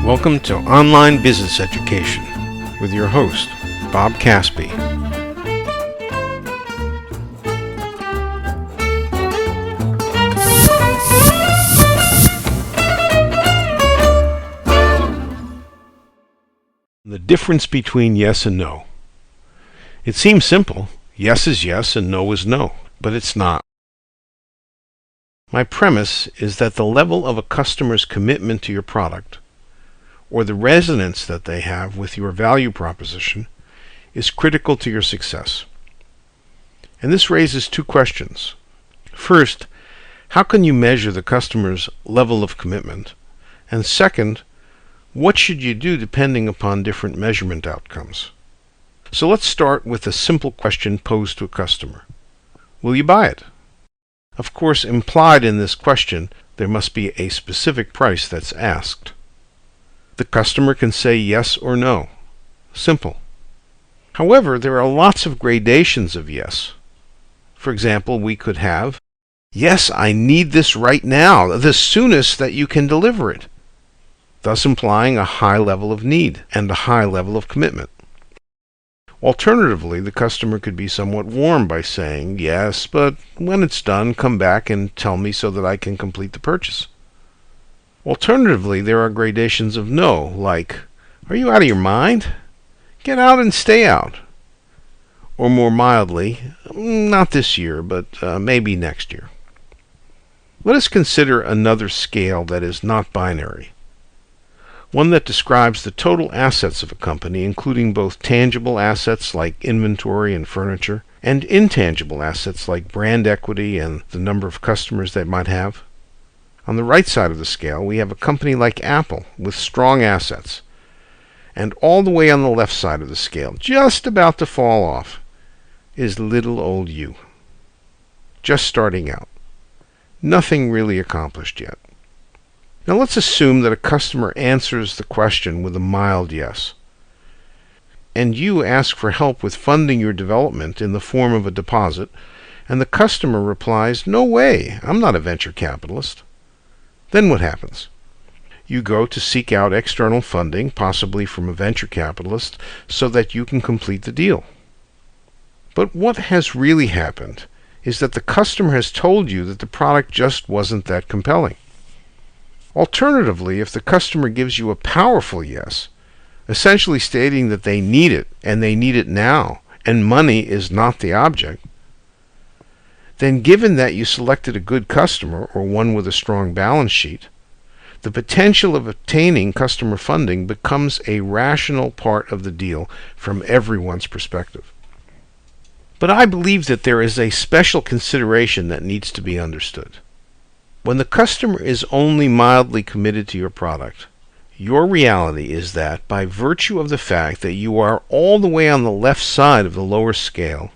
Welcome to Online Business Education with your host, Bob Caspi. The difference between yes and no. It seems simple. Yes is yes and no is no, but it's not. My premise is that the level of a customer's commitment to your product, or the resonance that they have with your value proposition, is critical to your success. And this raises two questions. First, how can you measure the customer's level of commitment? And second, what should you do depending upon different measurement outcomes? So let's start with a simple question posed to a customer. Will you buy it? Of course, implied in this question, there must be a specific price that's asked. The customer can say yes or no. Simple. However, there are lots of gradations of yes. For example, we could have, yes, I need this right now, the soonest that you can deliver it, thus implying a high level of need and a high level of commitment. Alternatively, the customer could be somewhat warm by saying, yes, but when it's done, come back and tell me so that I can complete the purchase. Alternatively, there are gradations of no, like, are you out of your mind? Get out and stay out. Or more mildly, not this year, but maybe next year. Let us consider another scale that is not binary. One that describes the total assets of a company, including both tangible assets like inventory and furniture, and intangible assets like brand equity and the number of customers they might have. On the right side of the scale, we have a company like Apple with strong assets. And all the way on the left side of the scale, just about to fall off, is little old you. Just starting out. Nothing really accomplished yet. Now let's assume that a customer answers the question with a mild yes, and you ask for help with funding your development in the form of a deposit, and the customer replies, no way, I'm not a venture capitalist. Then what happens? You go to seek out external funding, possibly from a venture capitalist, so that you can complete the deal. But what has really happened is that the customer has told you that the product just wasn't that compelling. Alternatively, if the customer gives you a powerful yes, essentially stating that they need it, and they need it now, and money is not the object, then given that you selected a good customer, or one with a strong balance sheet, the potential of obtaining customer funding becomes a rational part of the deal from everyone's perspective. But I believe that there is a special consideration that needs to be understood. When the customer is only mildly committed to your product, your reality is that by virtue of the fact that you are all the way on the left side of the lower scale,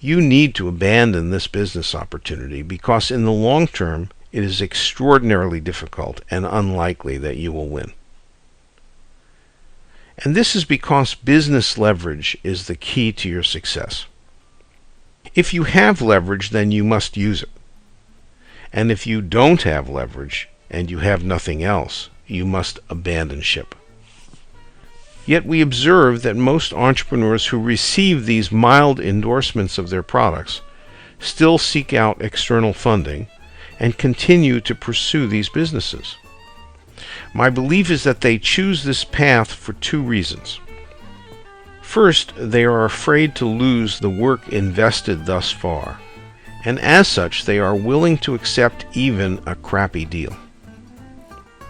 you need to abandon this business opportunity because in the long term, it is extraordinarily difficult and unlikely that you will win. And this is because business leverage is the key to your success. If you have leverage, then you must use it. And if you don't have leverage, and you have nothing else, you must abandon ship. Yet we observe that most entrepreneurs who receive these mild endorsements of their products still seek out external funding and continue to pursue these businesses. My belief is that they choose this path for two reasons. First, they are afraid to lose the work invested thus far, and as such, they are willing to accept even a crappy deal.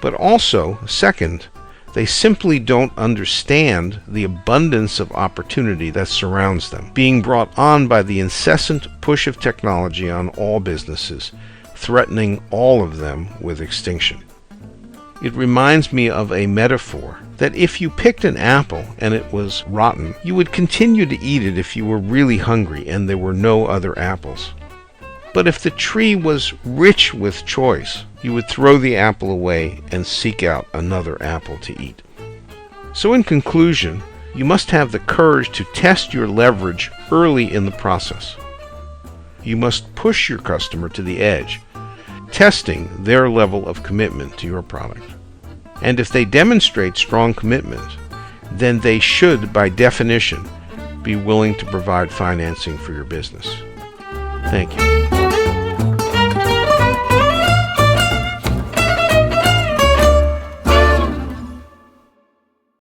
But also, second, they simply don't understand the abundance of opportunity that surrounds them, being brought on by the incessant push of technology on all businesses, threatening all of them with extinction. It reminds me of a metaphor that if you picked an apple and it was rotten, you would continue to eat it if you were really hungry and there were no other apples. But if the tree was rich with choice, you would throw the apple away and seek out another apple to eat. So in conclusion, you must have the courage to test your leverage early in the process. You must push your customer to the edge, testing their level of commitment to your product. And if they demonstrate strong commitment, then they should, by definition, be willing to provide financing for your business. Thank you.